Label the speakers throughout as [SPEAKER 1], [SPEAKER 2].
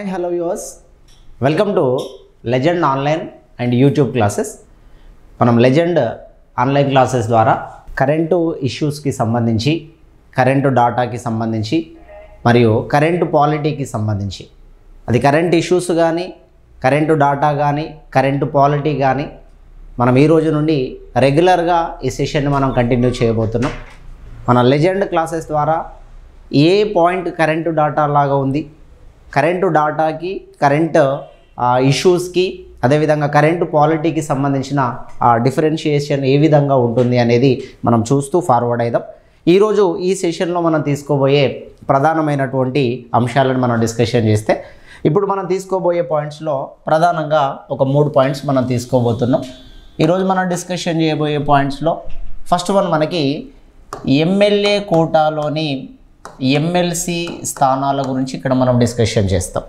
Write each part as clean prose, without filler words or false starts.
[SPEAKER 1] Hi hello viewers, welcome to legend online and YouTube classes. మనం legend online classes ద్వారా current ఇష్యూస్కి సంబంధించి, current డాటాకి సంబంధించి మరియు కరెంటు పాలిటీకి సంబంధించి, అది కరెంట్ ఇష్యూస్ కానీ, కరెంటు డాటా కానీ, కరెంటు పాలిటీ కానీ మనం ఈ రోజు నుండి రెగ్యులర్గా ఈ సెషన్ని మనం కంటిన్యూ చేయబోతున్నాం. మన లెజెండ్ క్లాసెస్ ద్వారా ఏ పాయింట్ కరెంటు డాటా లాగా ఉంది, కరెంటు డాటాకి, కరెంటు ఇష్యూస్కి, అదేవిధంగా కరెంటు పాలిటీకి సంబంధించిన డిఫరెన్షియేషన్ ఏ విధంగా ఉంటుంది అనేది మనం చూస్తూ ఫార్వర్డ్ అయిదాం. ఈరోజు ఈ సెషన్లో మనం తీసుకోబోయే ప్రధానమైనటువంటి అంశాలను మనం డిస్కషన్ చేస్తే, ఇప్పుడు మనం తీసుకోబోయే పాయింట్స్లో ప్రధానంగా ఒక 3 పాయింట్స్ మనం తీసుకోబోతున్నాం. ఈరోజు మనం డిస్కషన్ చేయబోయే పాయింట్స్లో ఫస్ట్ వన్ మనకి ఎమ్మెల్యే కోటాలోని ఎమ్మెల్సీ స్థానాల గురించి ఇక్కడ మనం డిస్కషన్ చేస్తాం.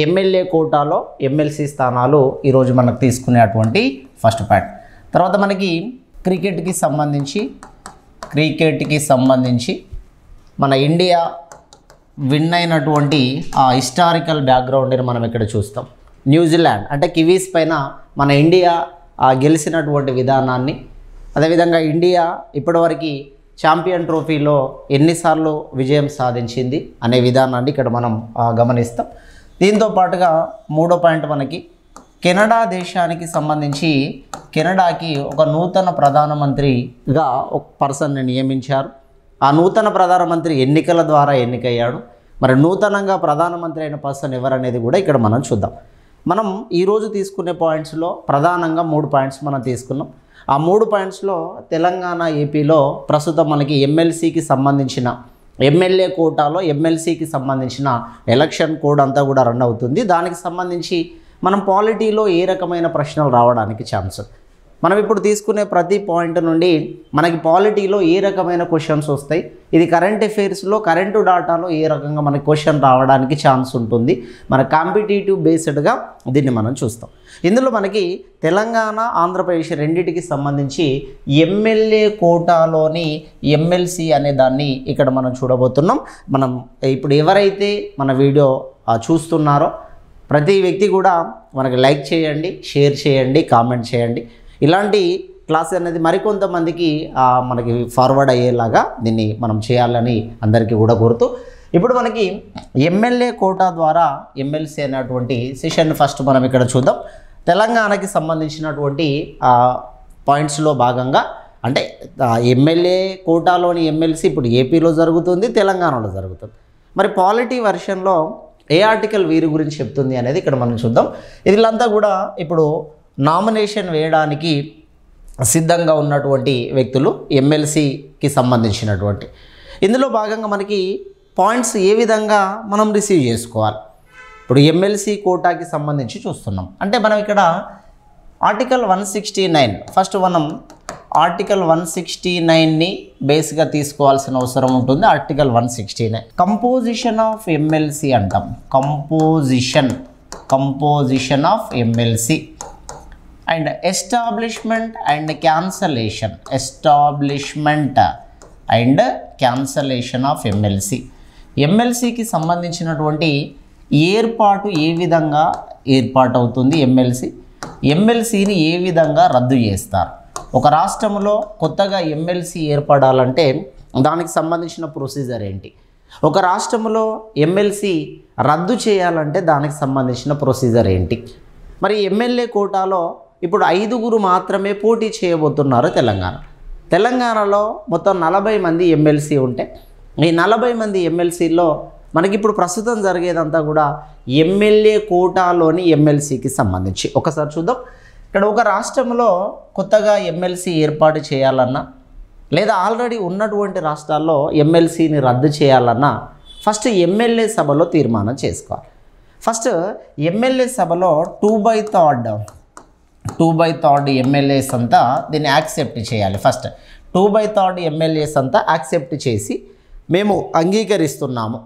[SPEAKER 1] ఎమ్మెల్యే కోటాలో ఎమ్మెల్సీ స్థానాలు ఈరోజు మనకు తీసుకునేటువంటి ఫస్ట్ పాయింట్. తర్వాత మనకి క్రికెట్కి సంబంధించి మన ఇండియా విన్ అయినటువంటి ఆ హిస్టారికల్ బ్యాక్గ్రౌండ్ని మనం ఇక్కడ చూస్తాం. న్యూజిలాండ్ అంటే కివీస్ పైన మన ఇండియా గెలిచినటువంటి విధానాన్ని, అదేవిధంగా ఇండియా ఇప్పటివరకు ఛాంపియన్ ట్రోఫీలో ఎన్నిసార్లు విజయం సాధించింది అనే విధానాన్ని ఇక్కడ మనం గమనిస్తాం. దీంతో పాటుగా 3వ పాయింట్ మనకి కెనడా దేశానికి సంబంధించి, కెనడాకి ఒక నూతన ప్రధానమంత్రిగా ఒక పర్సన్ని నియమించారు. ఆ నూతన ప్రధానమంత్రి ఎన్నికల ద్వారా ఎన్నికయ్యాడు. మరి నూతనంగా ప్రధానమంత్రి అయిన పర్సన్ ఎవరనేది కూడా ఇక్కడ మనం చూద్దాం. మనం ఈరోజు తీసుకునే పాయింట్స్లో ప్రధానంగా 3 పాయింట్స్ మనం తీసుకున్నాం. ఆ 3 పాయింట్స్లో తెలంగాణ, ఏపీలో ప్రస్తుతం మనకి ఎమ్మెల్సీకి సంబంధించిన, ఎమ్మెల్యే కోటాలో ఎమ్మెల్సీకి సంబంధించిన ఎలక్షన్ కోడ్ అంతా కూడా రన్ అవుతుంది. దానికి సంబంధించి మనం పాలిటీలో ఏ రకమైన ప్రశ్నలు రావడానికి ఛాన్స్, మనం ఇప్పుడు తీసుకునే ప్రతి పాయింట్ నుండి మనకి పాలిటీలో ఏ రకమైన క్వశ్చన్స్ వస్తాయి, ఇది కరెంట్ అఫైర్స్లో కరెంటు డాటాలో ఏ రకంగా మనకి క్వశ్చన్ రావడానికి ఛాన్స్ ఉంటుంది, మన కాంపిటేటివ్ బేస్డ్గా దీన్ని మనం చూస్తాం. ఇందులో మనకి తెలంగాణ, ఆంధ్రప్రదేశ్ రెండింటికి సంబంధించి ఎమ్మెల్యే కోటాలోని ఎమ్మెల్సీ అనే దాన్ని ఇక్కడ మనం చూడబోతున్నాం. మనం ఇప్పుడు ఎవరైతే మన వీడియో చూస్తున్నారో ప్రతి వ్యక్తి కూడా మనకి లైక్ చేయండి, షేర్ చేయండి, కామెంట్ చేయండి. ఇలాంటి క్లాస్ అనేది మరికొంతమందికి మనకి ఫార్వర్డ్ అయ్యేలాగా దీన్ని మనం చేయాలని అందరికీ కూడా కోరుతూ, ఇప్పుడు మనకి ఎమ్మెల్యే కోటా ద్వారా ఎమ్మెల్సీ అనేటువంటి సెషన్ ఫస్ట్ మనం ఇక్కడ చూద్దాం. తెలంగాణకి సంబంధించినటువంటి పాయింట్స్లో భాగంగా, అంటే ఎమ్మెల్యే కోటాలోని ఎమ్మెల్సీ ఇప్పుడు ఏపీలో జరుగుతుంది, తెలంగాణలో జరుగుతుంది. మరి పాలిటీ వర్షన్లో ఏ ఆర్టికల్ వీరి గురించి చెప్తుంది అనేది ఇక్కడ మనం చూద్దాం. వీళ్ళంతా కూడా ఇప్పుడు నామినేషన్ వేయడానికి సిద్ధంగా ఉన్నటువంటి వ్యక్తులు, ఎమ్మెల్సీకి సంబంధించినటువంటి. ఇందులో భాగంగా మనకి పాయింట్స్ ఏ విధంగా మనం రిసీవ్ చేసుకోవాలి, ఇప్పుడు ఎమ్మెల్సీ కోటాకి సంబంధించి చూస్తున్నాం. అంటే మనం ఇక్కడ ఆర్టికల్ 169, ఫస్ట్ మనం ఆర్టికల్ 169ని బేస్గా తీసుకోవాల్సిన అవసరం ఉంటుంది. ఆర్టికల్ 169 కంపోజిషన్ ఆఫ్ ఎమ్మెల్సీ అంటాం. Composition of MLC and establishment and cancellation of MLC. ఎమ్మెల్సీకి సంబంధించినటువంటి ఏర్పాటు ఏ విధంగా ఏర్పాటు అవుతుంది, ఎమ్మెల్సీని ఏ విధంగా రద్దు చేస్తారు. ఒక రాష్ట్రంలో కొత్తగా ఎమ్మెల్సీ ఏర్పడాలంటే దానికి సంబంధించిన ప్రొసీజర్ ఏంటి, ఒక రాష్ట్రంలో ఎమ్మెల్సీ రద్దు చేయాలంటే దానికి సంబంధించిన ప్రొసీజర్ ఏంటి. మరి ఎమ్మెల్యే కోటాలో ఇప్పుడు 5గురు మాత్రమే పోటీ చేయబోతున్నారు. తెలంగాణలో మొత్తం 40 మంది ఎమ్మెల్సీ ఉంటే, ఈ 40 మంది ఎమ్మెల్సీలో మనకి ఇప్పుడు ప్రస్తుతం జరిగేదంతా కూడా ఎమ్మెల్యే కోటాలోని ఎమ్మెల్సీకి సంబంధించి. ఒకసారి చూద్దాం. ఇక్కడ ఒక రాష్ట్రంలో కొత్తగా ఎమ్మెల్సీ ఏర్పాటు చేయాలన్నా, లేదా ఆల్రెడీ ఉన్నటువంటి రాష్ట్రాల్లో ఎమ్మెల్సీని రద్దు చేయాలన్నా ఫస్ట్ ఎమ్మెల్యే సభలో తీర్మానం చేసుకోవాలి. ఫస్ట్ ఎమ్మెల్యే సభలో 2/3 ఎమ్మెల్యేస్ అంతా దీన్ని యాక్సెప్ట్ చేయాలి. ఫస్ట్ 2/3 ఎమ్మెల్యేస్ అంతా యాక్సెప్ట్ చేసి మేము అంగీకరిస్తున్నాము,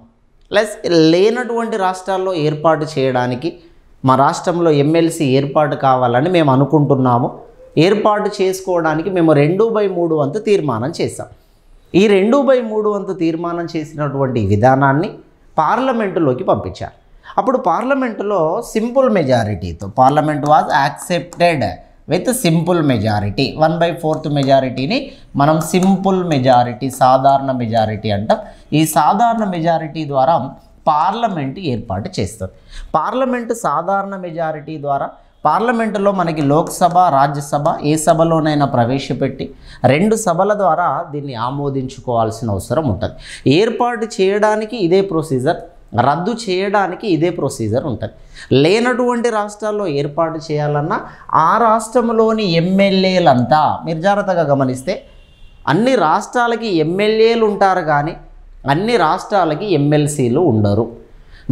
[SPEAKER 1] ప్లస్ లేనటువంటి రాష్ట్రాల్లో ఏర్పాటు చేయడానికి మా రాష్ట్రంలో ఎమ్మెల్సీ ఏర్పాటు కావాలని మేము అనుకుంటున్నాము, ఏర్పాటు చేసుకోవడానికి మేము 2/3 వంతు తీర్మానం చేశాం. ఈ 2/3 వంతు తీర్మానం చేసినటువంటి విధానాన్ని పార్లమెంటులోకి పంపించారు. అప్పుడు పార్లమెంటులో సింపుల్ మెజారిటీతో parliament was accepted with simple majority 1/4 మెజారిటీని మనం సింపుల్ మెజారిటీ సాధారణ మెజారిటీ అంటాం. ఈ సాధారణ మెజారిటీ ద్వారా పార్లమెంట్ ఏర్పాటు చేస్తుంది. పార్లమెంటు సాధారణ మెజారిటీ ద్వారా పార్లమెంటులో మనకి లోక్సభ రాజ్యసభ ఏ సభలోనైనా ప్రవేశపెట్టి 2 సభల ద్వారా దీన్ని ఆమోదించుకోవాల్సిన అవసరం ఉంటుంది. ఏర్పాటు చేయడానికి ఇదే ప్రొసీజర్, రద్దు చేయడానికి ఇదే ప్రొసీజర్ ఉంటుంది. లేనటువంటి రాష్ట్రాల్లో ఏర్పాటు చేయాలన్నా ఆ రాష్ట్రంలోని ఎమ్మెల్యేలంతా మీరు జాగ్రత్తగా గమనిస్తే అన్ని రాష్ట్రాలకి ఎమ్మెల్యేలు ఉంటారు కానీ అన్ని రాష్ట్రాలకి ఎమ్మెల్సీలు ఉండరు.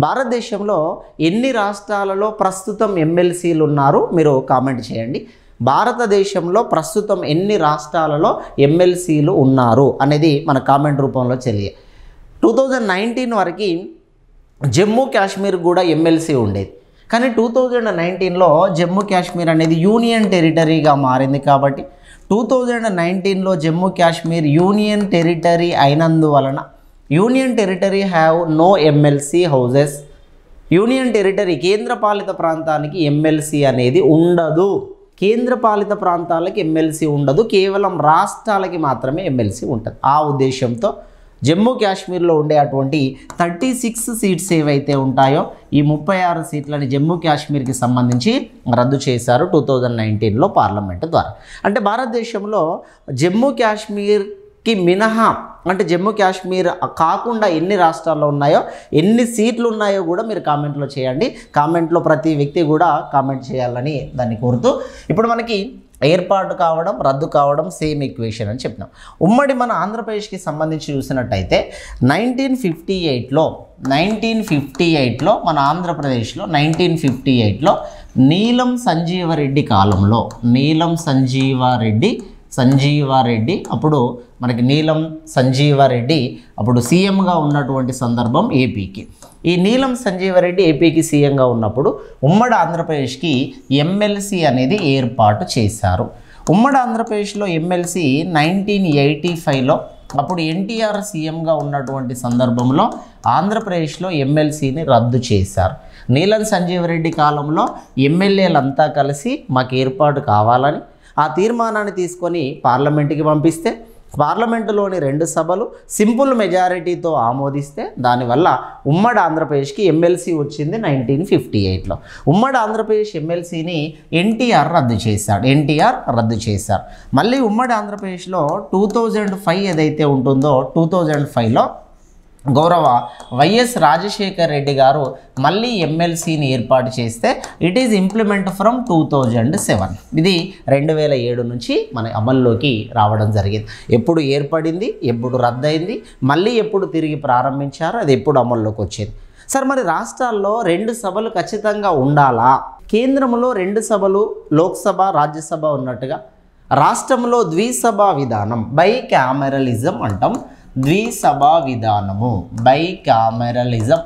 [SPEAKER 1] భారతదేశంలో ఎన్ని రాష్ట్రాలలో ప్రస్తుతం ఎమ్మెల్సీలు ఉన్నారు మీరు కామెంట్ చేయండి. భారతదేశంలో ప్రస్తుతం ఎన్ని రాష్ట్రాలలో ఎమ్మెల్సీలు ఉన్నారు అనేది మన కామెంట్ రూపంలో తెలియ. 2019 వరకు జమ్మూ కాశ్మీర్ కూడా ఎమ్మెల్సీ ఉండేది. కానీ 2019లో జమ్మూ కాశ్మీర్ అనేది యూనియన్ టెరిటరీగా మారింది. కాబట్టి 2019లో జమ్మూ కాశ్మీర్ యూనియన్ టెరిటరీ అయినందువలన union territory have no MLC houses. Union territory కేంద్రపాలిత ప్రాంతానికి ఎమ్మెల్సీ అనేది ఉండదు. కేంద్రపాలిత ప్రాంతాలకు ఎమ్మెల్సీ ఉండదు, కేవలం రాష్ట్రాలకి మాత్రమే ఎమ్మెల్సీ ఉంటుంది. ఆ ఉద్దేశంతో జమ్మూ కాశ్మీర్లో ఉండే అటువంటి 36 సీట్స్ ఏవైతే ఉంటాయో ఈ 36 సీట్లని జమ్మూ కాశ్మీర్కి సంబంధించి రద్దు చేశారు 2019లో పార్లమెంటు ద్వారా. అంటే భారతదేశంలో జమ్మూ కాశ్మీర్కి మినహా అంటే జమ్మూ కాశ్మీర్ కాకుండా ఎన్ని రాష్ట్రాల్లో ఉన్నాయో ఎన్ని సీట్లు ఉన్నాయో కూడా మీరు కామెంట్లో చేయండి. కామెంట్లో ప్రతి వ్యక్తి కూడా కామెంట్ చేయాలని దాన్ని కోరుతూ ఇప్పుడు మనకి ఏర్పాటు కావడం రద్దు కావడం సేమ్ ఈక్వేషన్ అని చెప్పినాం. ఉమ్మడి మన ఆంధ్రప్రదేశ్కి సంబంధించి చూసినట్టయితే 1958లో మన ఆంధ్రప్రదేశ్లో 1958లో నీలం సంజీవారెడ్డి కాలంలో సంజీవారెడ్డి అప్పుడు మనకి నీలం సంజీవారెడ్డి అప్పుడు సీఎంగా ఉన్నటువంటి సందర్భం ఏపీకి. ఈ నీలం సంజీవారెడ్డి ఏపీకి సీఎంగా ఉన్నప్పుడు ఉమ్మడి ఆంధ్రప్రదేశ్కి ఎమ్మెల్సీ అనేది ఏర్పాటు చేశారు. ఉమ్మడి ఆంధ్రప్రదేశ్లో ఎమ్మెల్సీ 1985లో అప్పుడు ఎన్టీఆర్ సీఎంగా ఉన్నటువంటి సందర్భంలో ఆంధ్రప్రదేశ్లో ఎమ్మెల్సీని రద్దు చేశారు. నీలం సంజీవారెడ్డి కాలంలో ఎమ్మెల్యేలంతా కలిసి మాకు ఏర్పాటు కావాలని ఆ తీర్మానాన్ని తీసుకొని పార్లమెంటుకి పంపిస్తే పార్లమెంటులోని 2 సభలు సింపుల్ మెజారిటీతో ఆమోదిస్తే దానివల్ల ఉమ్మడి ఆంధ్రప్రదేశ్కి ఎమ్మెల్సీ వచ్చింది 1958లో. ఉమ్మడి ఆంధ్రప్రదేశ్ ఎమ్మెల్సీని ఎన్టీఆర్ రద్దు చేశారు. మళ్ళీ ఉమ్మడి ఆంధ్రప్రదేశ్లో 2005 ఏదైతే ఉంటుందో 2005లో గౌరవ వైఎస్ రాజశేఖర్ రెడ్డి గారు మళ్ళీ ఎమ్మెల్సీని ఏర్పాటు చేస్తే ఇట్ ఈజ్ ఇంప్లిమెంట్ ఫ్రమ్ 2007. ఇది 2007 నుంచి మన అమల్లోకి రావడం జరిగింది. ఎప్పుడు ఏర్పడింది, ఎప్పుడు రద్దయింది, మళ్ళీ ఎప్పుడు తిరిగి ప్రారంభించారు, అది ఎప్పుడు అమల్లోకి వచ్చింది. సార్ మరి రాష్ట్రాల్లో 2 సభలు ఖచ్చితంగా ఉండాలా? కేంద్రంలో 2 సభలు లోక్సభ రాజ్యసభ ఉన్నట్టుగా రాష్ట్రంలో ద్విసభా విధానం బైకామెరలిజం అంటాం. ద్విసభా విధానము బైకామెరలిజం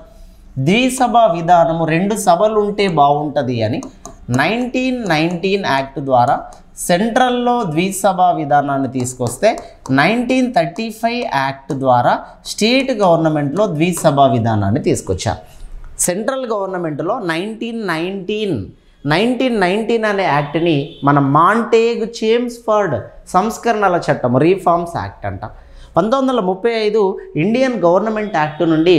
[SPEAKER 1] ద్విసభా విధానము 2 సభలు ఉంటే బాగుంటుంది అని 1919 యాక్ట్ ద్వారా సెంట్రల్లో ద్విసభా విధానాన్ని తీసుకొస్తే 1935 యాక్ట్ ద్వారా స్టేట్ గవర్నమెంట్లో ద్విసభా విధానాన్ని తీసుకొచ్చారు. సెంట్రల్ గవర్నమెంట్లో 1919 అనే యాక్ట్ని మన మాంటేగ్ చేమ్స్ఫర్డ్ సంస్కరణల చట్టం రీఫార్మ్స్ యాక్ట్ అంట. 1935 ఇండియన్ గవర్నమెంట్ యాక్ట్ నుండి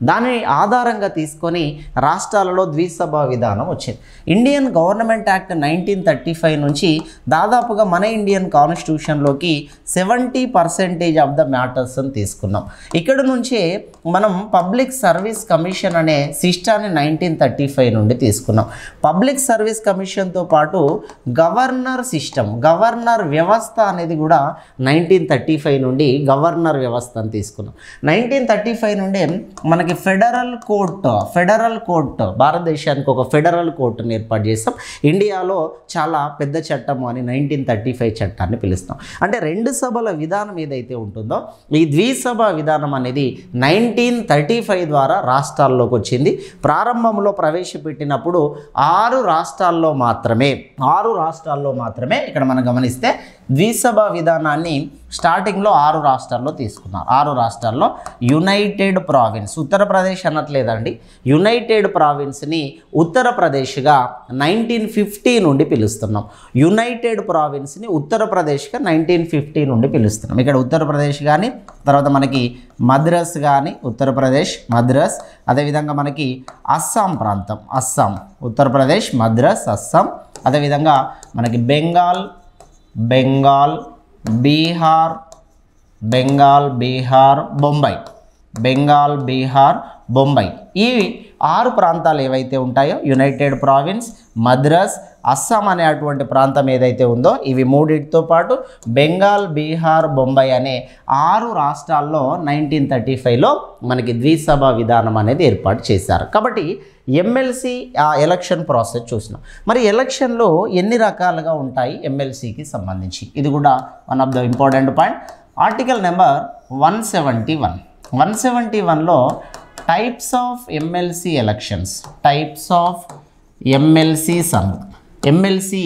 [SPEAKER 1] దానిని ఆధారంగా తీసుకొని రాష్ట్రాలలో ద్విసభా విధానం వచ్చింది. ఇండియన్ గవర్నమెంట్ యాక్ట్ 1935 నుంచి దాదాపుగా మన ఇండియన్ కాన్స్టిట్యూషన్లోకి 70% ఆఫ్ ద మ్యాటర్స్ని తీసుకున్నాం. ఇక్కడ నుంచే మనం పబ్లిక్ సర్వీస్ కమిషన్ అనే సిస్టాన్ని 1935 నుండి తీసుకున్నాం. పబ్లిక్ సర్వీస్ కమిషన్తో పాటు గవర్నర్ సిస్టమ్ గవర్నర్ వ్యవస్థ అనేది కూడా 1935 నుండి గవర్నర్ వ్యవస్థను తీసుకున్నాం. 1935 నుండి మనకి ఫెడరల్ కోర్టు భారతదేశానికి ఒక ఫెడరల్ కోర్టుని ఏర్పాటు చేస్తాం. ఇండియాలో చాలా పెద్ద చట్టం అని 1935 చట్టాన్ని పిలుస్తాం. అంటే 2 సభల విధానం ఏదైతే ఉంటుందో ఈ ద్విసభ విధానం అనేది 1935 ద్వారా రాష్ట్రాల్లోకి వచ్చింది. ప్రారంభంలో ప్రవేశపెట్టినప్పుడు 6 రాష్ట్రాల్లో మాత్రమే ఇక్కడ మనం గమనిస్తే ద్విసభ విధానాన్ని స్టార్టింగ్లో 6 రాష్ట్రాల్లో తీసుకున్నారు. 6 రాష్ట్రాల్లో యునైటెడ్ ప్రావిన్స్ ఉత్తరప్రదేశ్ అనట్లేదండి, యునైటెడ్ ప్రావిన్స్ని ఉత్తరప్రదేశ్గా 1950 నుండి పిలుస్తున్నాం. యునైటెడ్ ప్రావిన్స్ని ఉత్తరప్రదేశ్గా 1950 నుండి పిలుస్తున్నాం. ఇక్కడ ఉత్తరప్రదేశ్ కానీ, తర్వాత మనకి మద్రాస్ కానీ, ఉత్తరప్రదేశ్ మద్రాస్, అదేవిధంగా మనకి అస్సాం ప్రాంతం, అస్సాం, ఉత్తరప్రదేశ్ మద్రాస్ అస్సాం, అదేవిధంగా మనకి బెంగాల్, బీహార్, బొంబాయి, ఈ 6 ప్రాంతాలు ఏవైతే ఉంటాయో యునైటెడ్ ప్రావిన్స్, మద్రాస్, అస్సాం అనేటువంటి ప్రాంతం ఏదైతే ఉందో ఇవి మూడింటితో పాటు బెంగాల్, బీహార్, బొంబాయి అనే 6 రాష్ట్రాల్లో 1935లో మనకి ద్విసభ విధానం అనేది ఏర్పాటు చేశారు. కాబట్టి ఎమ్మెల్సీ ఎలక్షన్ ప్రాసెస్ చూసినాం. మరి ఎలక్షన్లో ఎన్ని రకాలుగా ఉంటాయి ఎమ్మెల్సీకి సంబంధించి, ఇది కూడా one of the important point. Article number 171లో types of MLC elections, types of MLC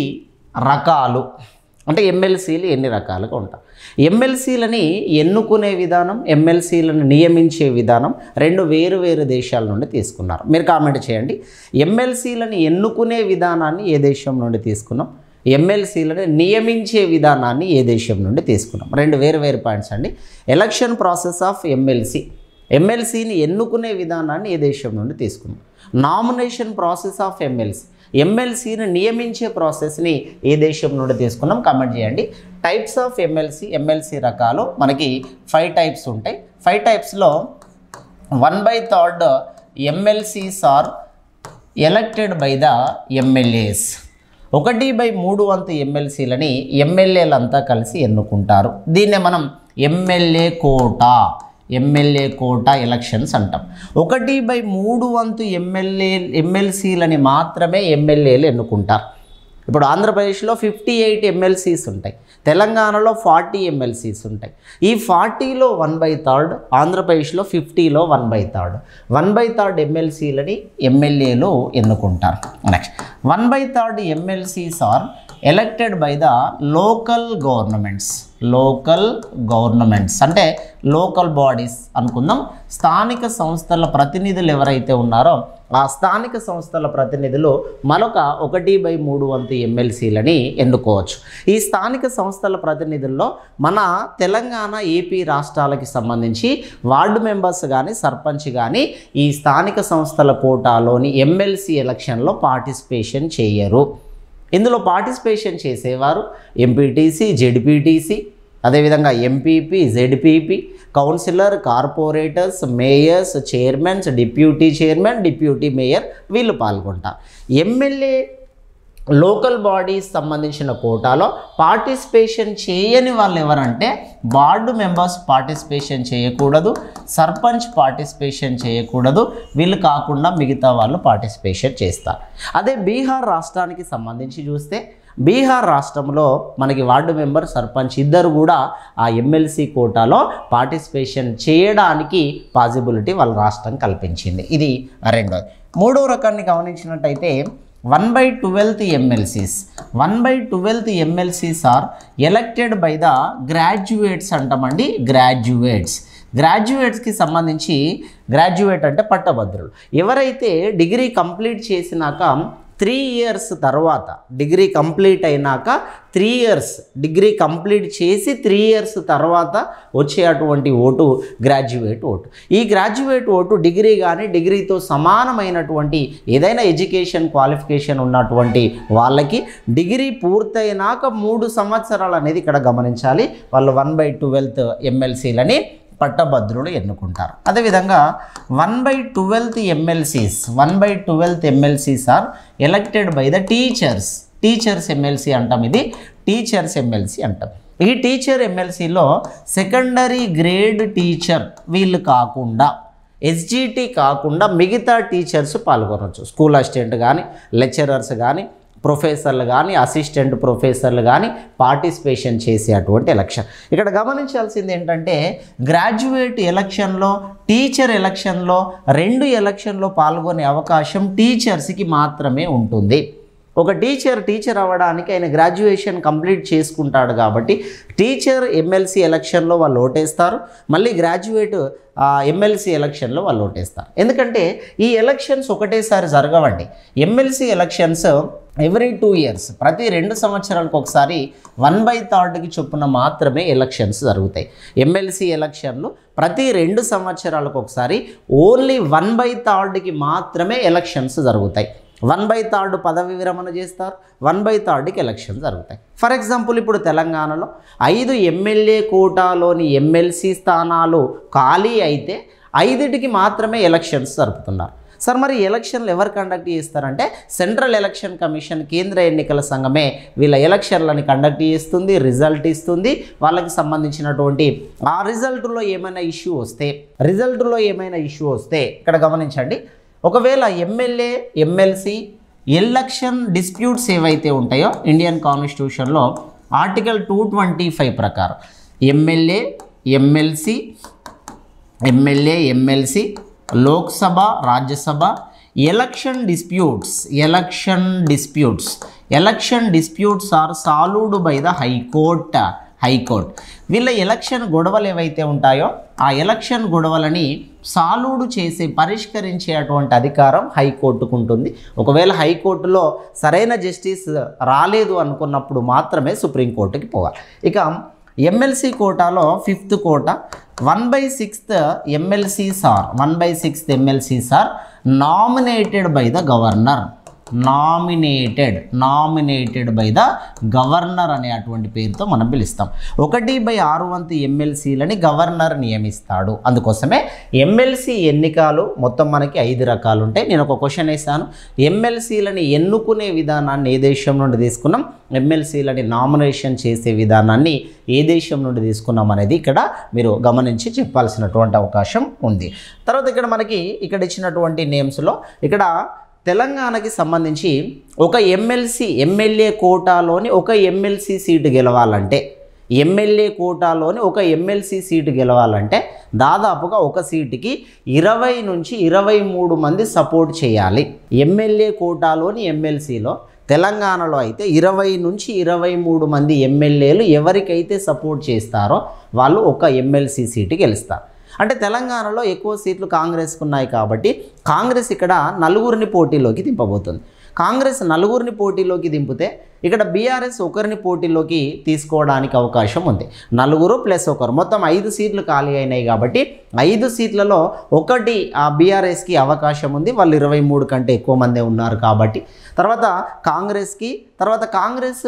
[SPEAKER 1] రకాలు, అంటే ఎమ్మెల్సీలు ఎన్ని రకాలుగా ఉంటాయి. ఎమ్మెల్సీలని ఎన్నుకునే విధానం, ఎమ్మెల్సీలను నియమించే విధానం 2 వేరు దేశాల నుండి తీసుకున్నారు. మీరు కామెంట్ చేయండి, ఎమ్మెల్సీలను ఎన్నుకునే విధానాన్ని ఏ దేశం నుండి తీసుకున్నాం, ఎమ్మెల్సీలను నియమించే విధానాన్ని ఏ దేశం నుండి తీసుకున్నాం. 2 వేరు పాయింట్స్ అండి. ఎలక్షన్ ప్రాసెస్ ఆఫ్ ఎమ్మెల్సీని ఎన్నుకునే విధానాన్ని ఏ దేశం నుండి తీసుకున్నాం. నామినేషన్ ప్రాసెస్ ఆఫ్ ఎమ్మెల్సీని నియమించే ప్రాసెస్ని ఏ దేశం నుండి తీసుకున్నాం, కామెంట్ చేయండి. టైప్స్ ఆఫ్ ఎమ్మెల్సీ రకాలు మనకి 5 టైప్స్ ఉంటాయి. 5 టైప్స్లో 1/3 MLCs are elected by the MLAs. 1/3 వంతు ఎమ్మెల్సీలని ఎమ్మెల్యేలంతా కలిసి ఎన్నుకుంటారు. దీన్నే మనం ఎమ్మెల్యే కోటా ఎలక్షన్స్ అంటాం. 1/3 వంతు ఎమ్మెల్సీలని మాత్రమే ఎమ్మెల్యేలు ఎన్నుకుంటారు. ఇప్పుడు ఆంధ్రప్రదేశ్లో 58 ఎమ్మెల్సీస్ ఉంటాయి, తెలంగాణలో 40 ఎమ్మెల్సీస్ ఉంటాయి. ఈ 40లో 1/3, ఆంధ్రప్రదేశ్లో 50లో 1/3 ఎమ్మెల్సీలని ఎమ్మెల్యేలు ఎన్నుకుంటారు. Next 1/3 MLCs are elected by the local governments అంటే లోకల్ బాడీస్ అనుకుందాం. స్థానిక సంస్థల ప్రతినిధులు ఎవరైతే ఉన్నారో ఆ స్థానిక సంస్థల ప్రతినిధులు మరొక 1/3 వంతు ఎమ్మెల్సీలని ఎన్నుకోవచ్చు. ఈ స్థానిక సంస్థల ప్రతినిధుల్లో మన తెలంగాణ, ఏపీ రాష్ట్రాలకి సంబంధించి వార్డు మెంబర్స్ కానీ, సర్పంచ్ కానీ ఈ స్థానిక సంస్థల కోటాలోని ఎమ్మెల్సీ ఎలక్షన్లో పార్టిసిపేషన్ చేయరు. ఇందులో పార్టిసిపేషన్ చేసేవారు ఎంపీటీసీ, జెడ్పీటీసీ, అదేవిధంగా MPP, ZPP, councillor, corporators, mayors, chairmans, deputy chairman, deputy mayor వీళ్ళు పాల్గొంటారు. ఎమ్మెల్యే లోకల్ బాడీస్ సంబంధించిన కోటాలో పార్టిసిపేషన్ చేయని వాళ్ళు ఎవరంటే వార్డు మెంబర్స్ పార్టిసిపేషన్ చేయకూడదు, సర్పంచ్ పార్టిసిపేషన్ చేయకూడదు, వీళ్ళు కాకుండా మిగతా వాళ్ళు పార్టిసిపేషన్ చేస్తారు. అదే బీహార్ రాష్ట్రానికి సంబంధించి చూస్తే బీహార్ రాష్ట్రంలో మనకి వార్డు మెంబర్, సర్పంచ్ ఇద్దరు కూడా ఆ ఎమ్మెల్సీ కోటాలో పార్టిసిపేషన్ చేయడానికి పాసిబిలిటీ వాళ్ళ రాష్ట్రం కల్పించింది. ఇది రెండోది. మూడో రకాన్ని గమనించినట్టయితే 1/12 MLCs are elected by the graduates అంటామండి. గ్రాడ్యుయేట్స్కి సంబంధించి గ్రాడ్యుయేట్ అంటే పట్టభద్రులు. ఎవరైతే డిగ్రీ కంప్లీట్ చేసినాక 3 ఇయర్స్ తర్వాత, డిగ్రీ కంప్లీట్ అయినాక 3 ఇయర్స్, డిగ్రీ కంప్లీట్ చేసి 3 ఇయర్స్ తర్వాత వచ్చే అటువంటి ఓటు గ్రాడ్యుయేట్ ఓటు. ఈ గ్రాడ్యుయేట్ ఓటు డిగ్రీ కానీ, డిగ్రీతో సమానమైనటువంటి ఏదైనా ఎడ్యుకేషన్ క్వాలిఫికేషన్ ఉన్నటువంటి వాళ్ళకి డిగ్రీ పూర్తయినాక 3 సంవత్సరాలు అనేది ఇక్కడ గమనించాలి. వాళ్ళు 1/12 ఎమ్మెల్సీలని పట్టభద్రులు ఎన్నుకుంటారు. అదేవిధంగా 1/12 MLCs are elected by the teachers MLC అంటాం. ఇది టీచర్స్ ఎమ్మెల్సీ అంటాం. ఈ టీచర్ ఎమ్మెల్సీలో సెకండరీ గ్రేడ్ టీచర్ వీళ్ళు కాకుండా, ఎస్జిటి కాకుండా మిగతా టీచర్స్ పాల్గొనవచ్చు. స్కూల్ అసిస్టెంట్ కానీ, లెక్చరర్స్ కానీ, ప్రొఫెసర్లు కానీ, అసిస్టెంట్ ప్రొఫెసర్లు కానీ పార్టిసిపేషన్ చేసే అటువంటి ఎలక్షన్. ఇక్కడ గమనించాల్సింది ఏంటంటే గ్రాడ్యుయేట్ ఎలక్షన్లో, టీచర్ ఎలక్షన్లో 2 ఎలక్షన్లో పాల్గొనే అవకాశం టీచర్స్కి మాత్రమే ఉంటుంది. ఒక టీచర్ అవ్వడానికి ఆయన గ్రాడ్యుయేషన్ కంప్లీట్ చేసుకుంటాడు కాబట్టి టీచర్ ఎమ్మెల్సీ ఎలక్షన్లో వాళ్ళు ఓటేస్తారు, మళ్ళీ గ్రాడ్యుయేట్ ఎమ్మెల్సీ ఎలక్షన్లో వాళ్ళు ఓటేస్తారు. ఎందుకంటే ఈ ఎలక్షన్స్ ఒకటేసారి జరగవండి. ఎమ్మెల్సీ ఎలక్షన్స్ ఎవ్రీ 2 years, ప్రతి 2 సంవత్సరాలకు ఒకసారి 1/3కి చొప్పున మాత్రమే ఎలక్షన్స్ జరుగుతాయి. ఎమ్మెల్సీ ఎలక్షన్లు ప్రతి 2 సంవత్సరాలకు ఒకసారి ఓన్లీ 1/3కి మాత్రమే ఎలక్షన్స్ జరుగుతాయి. 1/3 పదవి విరమణ చేస్తారు, 1/3కి ఎలక్షన్ జరుగుతాయి. ఫర్ ఎగ్జాంపుల్ ఇప్పుడు తెలంగాణలో 5 ఎమ్మెల్యే కోటాలోని ఎమ్మెల్సీ స్థానాలు ఖాళీ అయితే 5టికి మాత్రమే ఎలక్షన్స్ జరుపుతున్నారు. సార్ మరి ఎలక్షన్లు ఎవరు కండక్ట్ చేస్తారంటే సెంట్రల్ ఎలక్షన్ కమిషన్, కేంద్ర ఎన్నికల సంఘమే వీళ్ళ ఎలక్షన్లని కండక్ట్ చేస్తుంది, రిజల్ట్ ఇస్తుంది. వాళ్ళకి సంబంధించినటువంటి ఆ రిజల్ట్లో ఏమైనా ఇష్యూ వస్తే ఇక్కడ గమనించండి, ఒకవేళ ఎమ్మెల్యే ఎమ్మెల్సీ ఎలక్షన్ డిస్ప్యూట్స్ ఏవైతే ఉంటాయో ఇండియన్ కాన్స్టిట్యూషన్లో ఆర్టికల్ 225 ప్రకారం MLA MLC Lok Sabha Rajya Sabha election disputes are solved by the high court. వీళ్ళ ఎలక్షన్ గొడవలు ఏవైతే ఉంటాయో ఆ ఎలక్షన్ గొడవలని పరిష్కరించేటువంటి అధికారం హైకోర్టుకు ఉంటుంది. ఒకవేళ హైకోర్టులో సరైన జస్టిస్ రాలేదు అనుకున్నప్పుడు మాత్రమే సుప్రీంకోర్టుకి పోవాలి. ఇక ఎమ్మెల్సీ కోటాలో 5th quota 1/6 MLCs are nominated by the governor. Nominated by the governor అనే అటువంటి పేరుతో మనం పిలుస్తాం. 1/6 వంతు ఎమ్మెల్సీలని గవర్నర్ నియమిస్తాడు. అందుకోసమే ఎమ్మెల్సీ ఎన్నికలు మొత్తం మనకి 5 రకాలు ఉంటాయి. నేను ఒక క్వశ్చన్ వేసాను, ఎమ్మెల్సీలని ఎన్నుకునే విధానాన్ని ఏ దేశం నుండి తీసుకున్నాం, ఎమ్మెల్సీలని నామినేషన్ చేసే విధానాన్ని ఏ దేశం నుండి తీసుకున్నాం అనేది ఇక్కడ మీరు గమనించి చెప్పాల్సినటువంటి అవకాశం ఉంది. తర్వాత ఇక్కడ మనకి ఇక్కడ ఇచ్చినటువంటి నేమ్స్లో ఇక్కడ తెలంగాణకి సంబంధించి ఒక ఎమ్మెల్యే కోటాలోని ఒక ఎమ్మెల్సీ సీటు గెలవాలంటే దాదాపుగా ఒక సీటుకి 20 నుంచి 23 మంది సపోర్ట్ చేయాలి. ఎమ్మెల్యే కోటాలోని ఎమ్మెల్సీలో తెలంగాణలో అయితే 20 నుంచి 23 మంది ఎమ్మెల్యేలు ఎవరికైతే సపోర్ట్ చేస్తారో వాళ్ళు ఒక ఎమ్మెల్సీ సీటు గెలుస్తారు. అంటే తెలంగాణలో ఎక్కువ సీట్లు కాంగ్రెస్కు ఉన్నాయి కాబట్టి కాంగ్రెస్ ఇక్కడ 4 పోటీలోకి దింపబోతుంది. కాంగ్రెస్ 4 పోటీలోకి దింపితే ఇక్కడ బీఆర్ఎస్ 1 పోటీలోకి తీసుకోవడానికి అవకాశం ఉంది. 4 + 1 మొత్తం 5 సీట్లు ఖాళీ అయినాయి కాబట్టి 5 సీట్లలో 1 బీఆర్ఎస్కి అవకాశం ఉంది. వాళ్ళు 23 కంటే ఎక్కువ మందే ఉన్నారు కాబట్టి. తర్వాత కాంగ్రెస్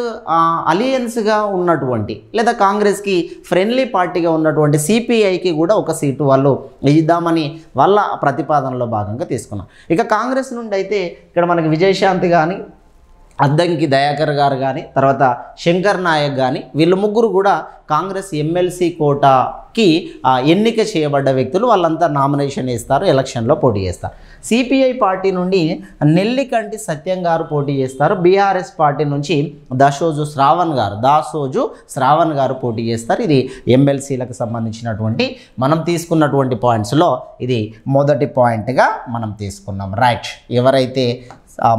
[SPEAKER 1] అలియన్స్గా ఉన్నటువంటి లేదా కాంగ్రెస్కి ఫ్రెండ్లీ పార్టీగా ఉన్నటువంటి సిపిఐకి కూడా ఒక సీటు వాళ్ళు ఇద్దామని వాళ్ళ ప్రతిపాదనలో భాగంగా తీసుకున్నాం. ఇక కాంగ్రెస్ నుండి అయితే ఇక్కడ మనకి విజయశాంతి కానీ, అద్దంకి దయాకర్ గారు కానీ, తర్వాత శంకర్ నాయక్ కానీ, వీళ్ళు ముగ్గురు కూడా కాంగ్రెస్ ఎమ్మెల్సీ కోటాకి ఎన్నిక చేయబడ్డ వ్యక్తులు. వాళ్ళంతా నామినేషన్ వేస్తారు, ఎలక్షన్లో పోటీ చేస్తారు. సిపిఐ పార్టీ నుండి నెల్లికంటి సత్యం గారు పోటీ చేస్తారు. బీఆర్ఎస్ పార్టీ నుంచి దాసోజు శ్రావణ్ గారు పోటీ చేస్తారు. ఇది ఎమ్మెల్సీలకు సంబంధించినటువంటి మనం తీసుకున్నటువంటి పాయింట్స్లో ఇది మొదటి పాయింట్గా మనం తీసుకున్నాం. రైట్, ఎవరైతే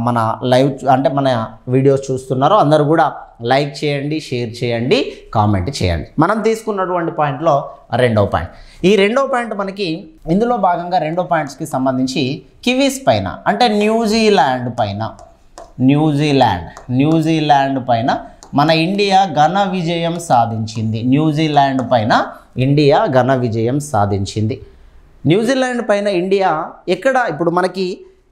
[SPEAKER 1] మన లైవ్ అంటే మన వీడియోస్ చూస్తున్నారో అందరూ కూడా లైక్ చేయండి, షేర్ చేయండి, కామెంట్ చేయండి. మనం తీసుకున్నటువంటి పాయింట్లో రెండవ పాయింట్. ఈ రెండవ పాయింట్ మనకి ఇందులో భాగంగా రెండో పాయింట్స్కి సంబంధించి కివీస్ పైన అంటే న్యూజిలాండ్ పైన మన ఇండియా ఘన విజయం సాధించింది. న్యూజిలాండ్ పైన ఇండియా ఎక్కడ ఇప్పుడు మనకి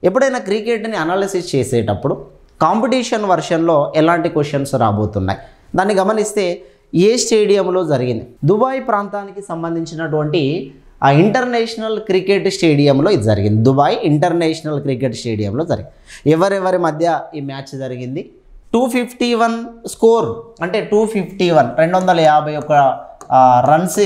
[SPEAKER 1] ఎప్పుడైనా క్రికెట్ని అనాలిసిస్ చేసేటప్పుడు కాంపిటీషన్ వర్షన్లో ఎలాంటి క్వశ్చన్స్ రాబోతున్నాయి దాన్ని గమనిస్తే ఏ స్టేడియంలో జరిగింది, దుబాయ్ ప్రాంతానికి సంబంధించినటువంటి ఇంటర్నేషనల్ క్రికెట్ స్టేడియంలో ఇది జరిగింది. దుబాయ్ ఇంటర్నేషనల్ క్రికెట్ స్టేడియంలో జరిగింది. ఎవరెవరి మధ్య ఈ మ్యాచ్ జరిగింది? 251 స్కోర్ అంటే 251 రన్స్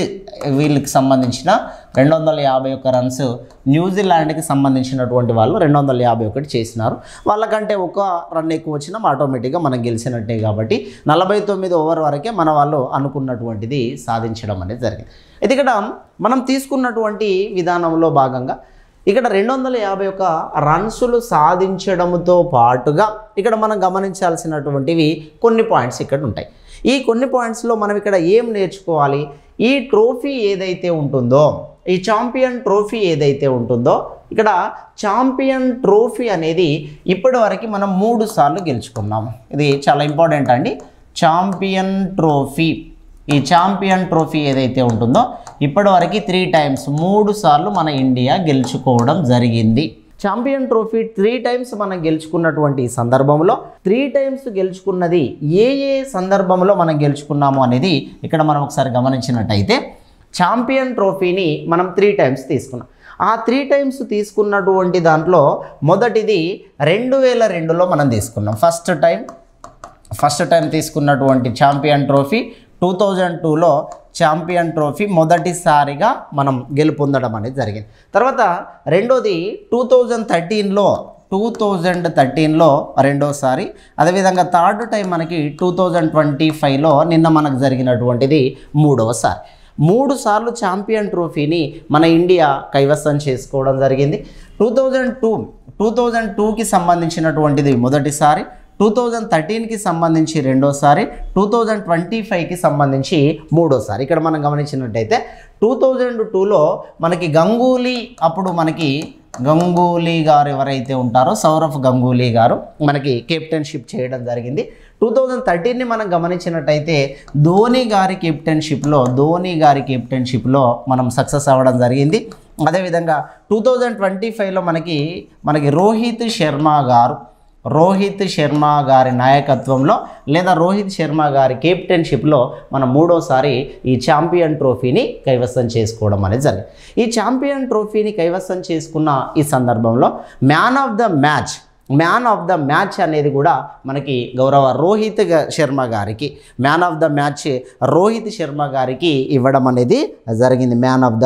[SPEAKER 1] వీళ్ళకి సంబంధించిన 251 రన్స్ న్యూజిలాండ్కి సంబంధించినటువంటి వాళ్ళు 251 చేసినారు. వాళ్ళకంటే ఒక రన్ ఎక్కువ వచ్చినా ఆటోమేటిక్గా మనం గెలిచినట్టే కాబట్టి 49 ఓవర్ వరకే మన వాళ్ళు అనుకున్నటువంటిది సాధించడం అనేది జరిగింది. అయితే ఇక్కడ మనం తీసుకున్నటువంటి విధానంలో భాగంగా ఇక్కడ 251 రన్సులు సాధించడంతో పాటుగా ఇక్కడ మనం గమనించాల్సినటువంటివి కొన్ని పాయింట్స్ ఇక్కడ ఉంటాయి. ఈ కొన్ని పాయింట్స్లో మనం ఇక్కడ ఏం నేర్చుకోవాలి, ఈ ట్రోఫీ ఏదైతే ఉంటుందో, ఈ ఛాంపియన్ ట్రోఫీ ఏదైతే ఉంటుందో, ఇక్కడ ఛాంపియన్ ట్రోఫీ అనేది ఇప్పటివరకు మనం 3 సార్లు గెలుచుకున్నాము. ఇది చాలా ఇంపార్టెంట్ అండి. ఛాంపియన్ ట్రోఫీ, ఈ ఛాంపియన్ ట్రోఫీ ఏదైతే ఉంటుందో ఇప్పటివరకు 3 టైమ్స్ 3 సార్లు మన ఇండియా గెలుచుకోవడం జరిగింది. ఛాంపియన్ ట్రోఫీ 3 టైమ్స్ మనం గెలుచుకున్నటువంటి సందర్భంలో 3 టైమ్స్ గెలుచుకున్నది ఏ సందర్భంలో మనం గెలుచుకున్నాము అనేది ఇక్కడ మనం ఒకసారి గమనించినట్టయితే, ఛాంపియన్ ట్రోఫీని మనం 3 టైమ్స్ తీసుకున్నాం. ఆ 3 టైమ్స్ తీసుకున్నటువంటి దాంట్లో మొదటిది 2002లో మనం తీసుకున్నాం. ఫస్ట్ టైం తీసుకున్నటువంటి ఛాంపియన్ ట్రోఫీ 2002లో ఛాంపియన్ ట్రోఫీ మొదటిసారిగా మనం గెలుపొందడం అనేది జరిగింది. తర్వాత రెండోది 2013లో రెండోసారి, అదేవిధంగా థర్డ్ టైం మనకి 2025లో నిన్న మనకు జరిగినటువంటిది మూడవసారి. 3 సార్లు ఛాంపియన్ ట్రోఫీని మన ఇండియా కైవసం చేసుకోవడం జరిగింది. 2002కి సంబంధించినటువంటిది మొదటిసారి, 2013కి సంబంధించి రెండోసారి, 2025కి సంబంధించి మూడోసారి. ఇక్కడ మనం గమనించినట్టయితే 2002లో మనకి గంగూలీ గారు ఎవరైతే ఉంటారో, సౌరవ్ గంగూలీ గారు మనకి కెప్టెన్షిప్ చేయడం జరిగింది. 2013ని మనం గమనించినట్టయితే ధోని గారి కెప్టెన్షిప్లో మనం సక్సెస్ అవ్వడం జరిగింది. అదేవిధంగా 2025లో మనకి రోహిత్ శర్మ గారి నాయకత్వంలో లేదా రోహిత్ శర్మ గారి కెప్టెన్షిప్లో మనం మూడోసారి ఈ ఛాంపియన్ ట్రోఫీని కైవసం చేసుకోవడం అనేది జరిగింది. ఈ ఛాంపియన్ ట్రోఫీని కైవసం చేసుకున్న ఈ సందర్భంలో మ్యాన్ ఆఫ్ ద మ్యాచ్ అనేది కూడా మనకి గౌరవ రోహిత్ శర్మ గారికి ఇవ్వడం అనేది జరిగింది. మ్యాన్ ఆఫ్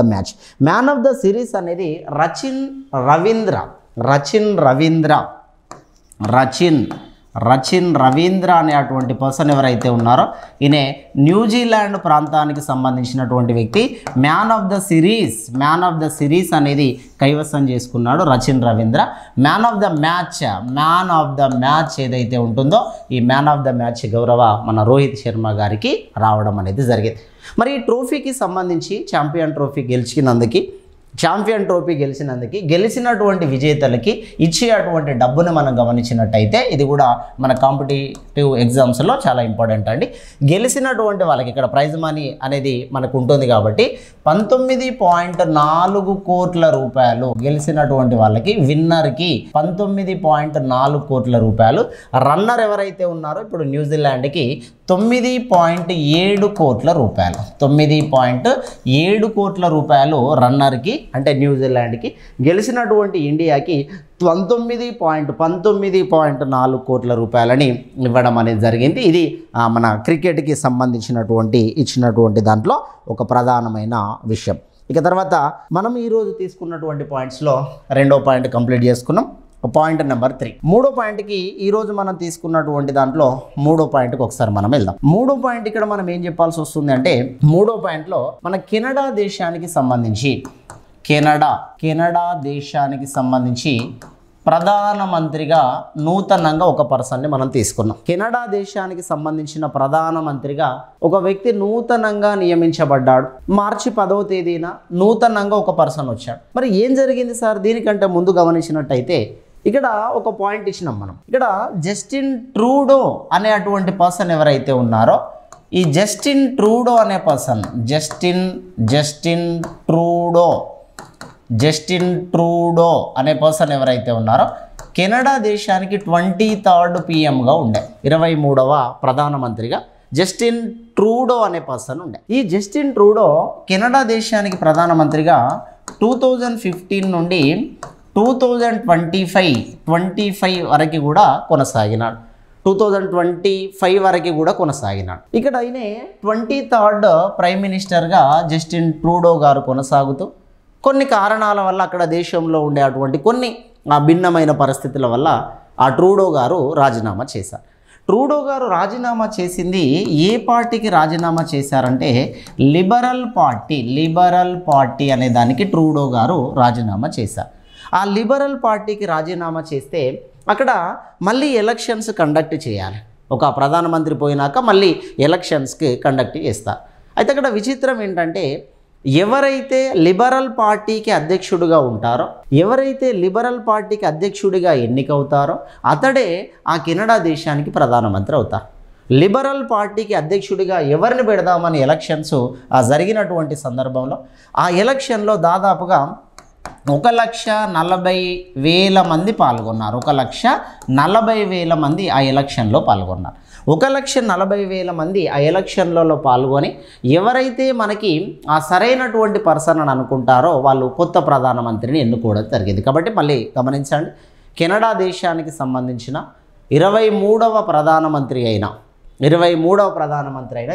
[SPEAKER 1] ద సిరీస్ అనేది రచిన్ రవీంద్ర అనేటువంటి పర్సన్ ఎవరైతే ఉన్నారో ఈయన న్యూజిలాండ్ ప్రాంతానికి సంబంధించినటువంటి వ్యక్తి. మ్యాన్ ఆఫ్ ద సిరీస్ అనేది కైవసం చేసుకున్నాడు Rachin Ravindra. Man of the match ఏదైతే ఉంటుందో ఈ మ్యాన్ ఆఫ్ ద మ్యాచ్ గౌరవ మన రోహిత్ శర్మ గారికి రావడం అనేది జరిగింది. మరి ఈ ట్రోఫీకి సంబంధించి ఛాంపియన్ ట్రోఫీ గెలిచినటువంటి విజేతలకి ఇచ్చేటువంటి డబ్బును మనం గమనించినట్టయితే ఇది కూడా మన కాంపిటేటివ్ ఎగ్జామ్స్లో చాలా ఇంపార్టెంట్ అండి. గెలిచినటువంటి వాళ్ళకి ఇక్కడ ప్రైజ్ మనీ అనేది మనకు ఉంటుంది కాబట్టి 19.4 కోట్ల రూపాయలు గెలిచినటువంటి వాళ్ళకి, విన్నర్కి 19.4 కోట్ల రూపాయలు. రన్నర్ ఎవరైతే ఉన్నారో ఇప్పుడు న్యూజిలాండ్కి 9.7 కోట్ల రూపాయలు, 9.7 కోట్ల రూపాయలు రన్నర్కి అంటే న్యూజిలాండ్కి. గెలిచినటువంటి ఇండియాకి 19.4 కోట్ల రూపాయలని ఇవ్వడం అనేది జరిగింది. ఇది మన క్రికెట్కి సంబంధించినటువంటి ఇచ్చినటువంటి దాంట్లో ఒక ప్రధానమైన విషయం. ఇక తర్వాత మనం ఈరోజు తీసుకున్నటువంటి పాయింట్స్లో రెండో పాయింట్ కంప్లీట్ చేసుకున్నాం. Point number 3. మూడో పాయింట్కి ఈరోజు మనం తీసుకున్నటువంటి దాంట్లో మూడో పాయింట్కి ఒకసారి మనం వెళ్దాం. మూడో పాయింట్ ఇక్కడ మనం ఏం చెప్పాల్సి వస్తుంది అంటే, మూడో పాయింట్లో మన కెనడా దేశానికి సంబంధించి ప్రధానమంత్రిగా నూతనంగా ఒక పర్సన్ని మనం తీసుకున్నాం. కెనడా దేశానికి సంబంధించిన ప్రధానమంత్రిగా ఒక వ్యక్తి నూతనంగా నియమించబడ్డాడు. మార్చి 10వ తేదీన నూతనంగా ఒక పర్సన్ వచ్చాడు. మరి ఏం జరిగింది సార్? దీనికంటే ముందు గమనించినట్టయితే ఇక్కడ ఒక పాయింట్ ఇచ్చినాం మనం. ఇక్కడ జస్టిన్ ట్రూడో అనే అటువంటి పర్సన్ ఎవరైతే ఉన్నారో ఈ జస్టిన్ ట్రూడో అనే పర్సన్ జస్టిన్ ట్రూడో అనే పర్సన్ ఎవరైతే ఉన్నారో కెనడా దేశానికి 23rd PMగా ఉండే, 23వ ప్రధానమంత్రిగా జస్టిన్ ట్రూడో అనే పర్సన్ ఉండే. ఈ జస్టిన్ ట్రూడో కెనడా దేశానికి ప్రధానమంత్రిగా 2015 నుండి 2025 వరకు కూడా కొనసాగినాడు. 2025 వరకు కూడా కొనసాగినాడు. ఇక్కడ ఆయన 23rd ప్రైమ్ మినిస్టర్గా జస్టిన్ ట్రూడో గారు కొనసాగుతూ కొన్ని కారణాల వల్ల అక్కడ దేశంలో ఉండే అటువంటి కొన్ని భిన్నమైన పరిస్థితుల వల్ల ఆ ట్రూడో గారు రాజీనామా చేశారు. ట్రూడో గారు రాజీనామా చేసింది ఏ పార్టీకి రాజీనామా చేశారంటే లిబరల్ పార్టీ అనే దానికి ట్రూడో గారు రాజీనామా చేశారు. ఆ లిబరల్ పార్టీకి రాజీనామా చేస్తే అక్కడ మళ్ళీ ఎలక్షన్స్ కండక్ట్ చేయాలి. ఒక ప్రధానమంత్రి పోయినాక మళ్ళీ ఎలక్షన్స్కి కండక్ట్ చేస్తారు. అయితే అక్కడ విచిత్రం ఏంటంటే ఎవరైతే లిబరల్ పార్టీకి అధ్యక్షుడిగా ఉంటారో, ఎవరైతే లిబరల్ పార్టీకి అధ్యక్షుడిగా ఎన్నికవుతారో అతడే ఆ కెనడా దేశానికి ప్రధానమంత్రి అవుతారు. లిబరల్ పార్టీకి అధ్యక్షుడిగా ఎవరిని పెడదామని ఎలక్షన్స్ జరిగినటువంటి సందర్భంలో ఆ ఎలక్షన్లో దాదాపుగా 1,40,000 మంది పాల్గొన్నారు. 1,40,000 మంది ఆ ఎలక్షన్లో పాల్గొన్నారు. 1,40,000 మంది ఆ ఎలక్షన్లలో పాల్గొని ఎవరైతే మనకి ఆ సరైనటువంటి పర్సన్ అని అనుకుంటారో వాళ్ళు కొత్త ప్రధానమంత్రిని ఎన్నుకోవడం జరిగింది. కాబట్టి మళ్ళీ గమనించండి, కెనడా దేశానికి సంబంధించిన 23వ ప్రధానమంత్రి అయిన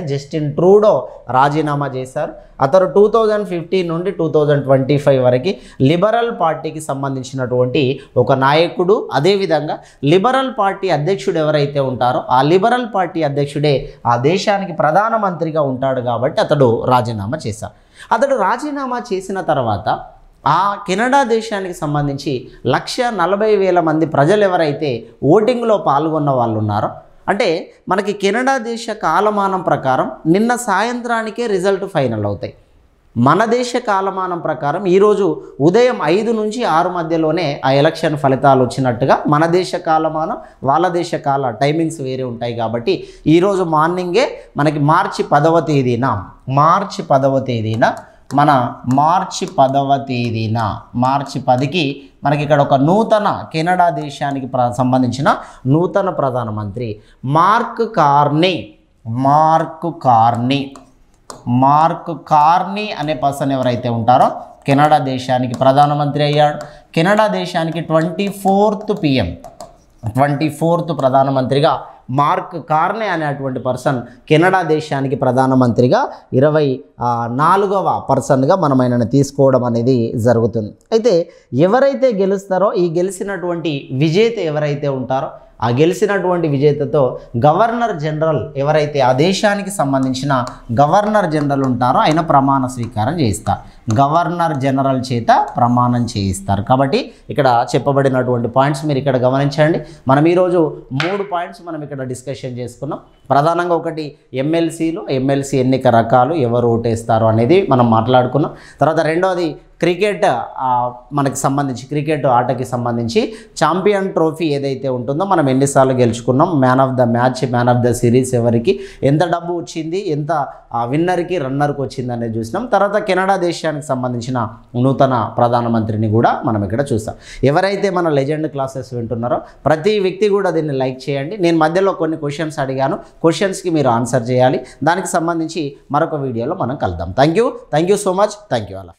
[SPEAKER 1] జస్టిన్ ట్రూడో రాజీనామా చేశారు. అతను 2015 నుండి 2025 వరకు లిబరల్ పార్టీకి సంబంధించినటువంటి ఒక నాయకుడు. అదేవిధంగా లిబరల్ పార్టీ అధ్యక్షుడు ఎవరైతే ఉంటారో ఆ లిబరల్ పార్టీ అధ్యక్షుడే ఆ దేశానికి ప్రధానమంత్రిగా ఉంటాడు. కాబట్టి అతడు రాజీనామా చేశారు. అతడు రాజీనామా చేసిన తర్వాత ఆ కెనడా దేశానికి సంబంధించి 1,40,000 మంది ప్రజలు ఎవరైతే ఓటింగ్లో పాల్గొన్న వాళ్ళు ఉన్నారో, అంటే మనకి కెనడా దేశ కాలమానం ప్రకారం నిన్న సాయంత్రానికే రిజల్ట్ ఫైనల్ అవుతాయి. మన దేశ కాలమానం ప్రకారం ఈరోజు ఉదయం 5 నుంచి 6 మధ్యలోనే ఆ ఎలక్షన్ ఫలితాలు వచ్చినట్టుగా మన దేశ కాలమానం, వాళ్ళ దేశ కాల టైమింగ్స్ వేరే ఉంటాయి. కాబట్టి ఈరోజు మార్నింగే మనకి మార్చి 10వ తేదీన మార్చి 10కి మనకి ఇక్కడ ఒక నూతన కెనడా దేశానికి సంబంధించిన నూతన ప్రధానమంత్రి మార్క్ కార్నీ అనే పర్సన్ ఎవరైతే ఉంటారో కెనడా దేశానికి ప్రధానమంత్రి అయ్యాడు. కెనడా దేశానికి 24th PM ప్రధానమంత్రిగా మార్క్ కార్నే అనేటువంటి పర్సన్ కెనడా దేశానికి ప్రధానమంత్రిగా 24వ పర్సన్గా మనం ఆయనను తీసుకోవడం అనేది జరుగుతుంది. అయితే ఎవరైతే గెలుస్తారో ఈ గెలిచినటువంటి విజేత ఎవరైతే ఉంటారో ఆ గెలిచినటువంటి విజేతతో గవర్నర్ జనరల్ ఎవరైతే ఆ దేశానికి సంబంధించిన గవర్నర్ జనరల్ ఉంటారో ఆయన ప్రమాణ స్వీకారం చేయిస్తారు. గవర్నర్ జనరల్ చేత ప్రమాణం చేయిస్తారు. కాబట్టి ఇక్కడ చెప్పబడినటువంటి పాయింట్స్ మీరు ఇక్కడ గమనించండి. మనం ఈరోజు 3 పాయింట్స్ మనం ఇక్కడ డిస్కషన్ చేసుకున్నాం. ప్రధానంగా ఒకటి ఎమ్మెల్సీ ఎన్నిక రకాలు, ఎవరు ఓటేస్తారు అనేది మనం మాట్లాడుకున్నాం. తర్వాత రెండోది క్రికెట్ మనకి సంబంధించి క్రికెట్ ఆటకి సంబంధించి ఛాంపియన్ ట్రోఫీ ఏదైతే ఉంటుందో మనం ఎన్నిసార్లు గెలుచుకున్నాం, man of the match, man of the series ఎవరికి, ఎంత డబ్బు వచ్చింది, ఎంత విన్నర్కి రన్నర్కి వచ్చింది అనేది చూసినాం. తర్వాత కెనడా దేశానికి సంబంధించిన నూతన ప్రధానమంత్రిని కూడా మనం ఇక్కడ చూస్తాం. ఎవరైతే మన లెజెండ్ క్లాసెస్ వింటున్నారో ప్రతి వ్యక్తి కూడా దీన్ని లైక్ చేయండి. నేను మధ్యలో కొన్ని క్వశ్చన్స్ అడిగాను, క్వశ్చన్స్కి మీరు ఆన్సర్ చేయాలి. దానికి సంబంధించి మరొక వీడియోలో మనం కలుద్దాం. Thank you so much. Thank you అలా.